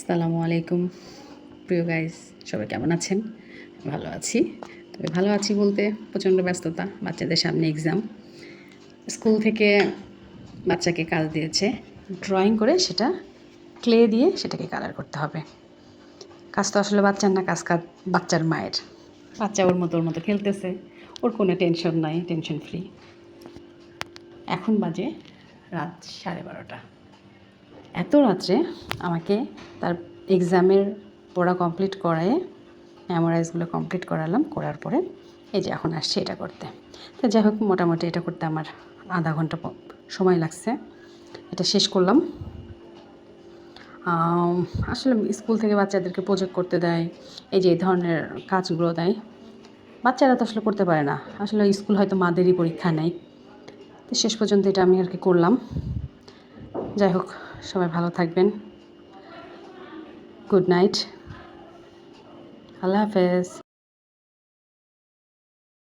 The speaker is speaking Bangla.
আসসালামু আলাইকুম প্রিয় গাইস, সবাই কেমন আছেন? ভালো আছি। তবে ভালো আছি বলতে প্রচণ্ড ব্যস্ততা, বাচ্চাদের সামনে এক্সাম। স্কুল থেকে বাচ্চাকে কাজ দিয়েছে ড্রয়িং করে সেটা ক্লে দিয়ে সেটাকে কালার করতে হবে। কাজ তো আসলে বাচ্চার না, কাজ বাচ্চার মায়ের। বাচ্চা ওর মতো খেলতেছে, ওর কোনো টেনশন নাই, টেনশন ফ্রি। এখন বাজে রাত 12:30। এত রাত্রে আমাকে তার এক্সামের পড়া কমপ্লিট করায় মেমোরাইজগুলো কমপ্লিট করালাম, করার পরে এই যে এখন আসছে এটা করতে। তো যাই হোক, মোটামুটি এটা করতে আমার আধা ঘন্টা সময় লাগছে। এটা শেষ করলাম। আসলে স্কুল থেকে বাচ্চাদেরকে প্রজেক্ট করতে দেয়, এই যে এই ধরনের কাজগুলো দেয়, বাচ্চারা তো আসলে করতে পারে না। আসলে স্কুল হয়তো মাদেরই পরীক্ষা নেয়। তো শেষ পর্যন্ত এটা আমি আর কি করলাম। যাই হোক, সবাই ভালো থাকবেন। গুড নাইট, আল্লাহ হাফেজ।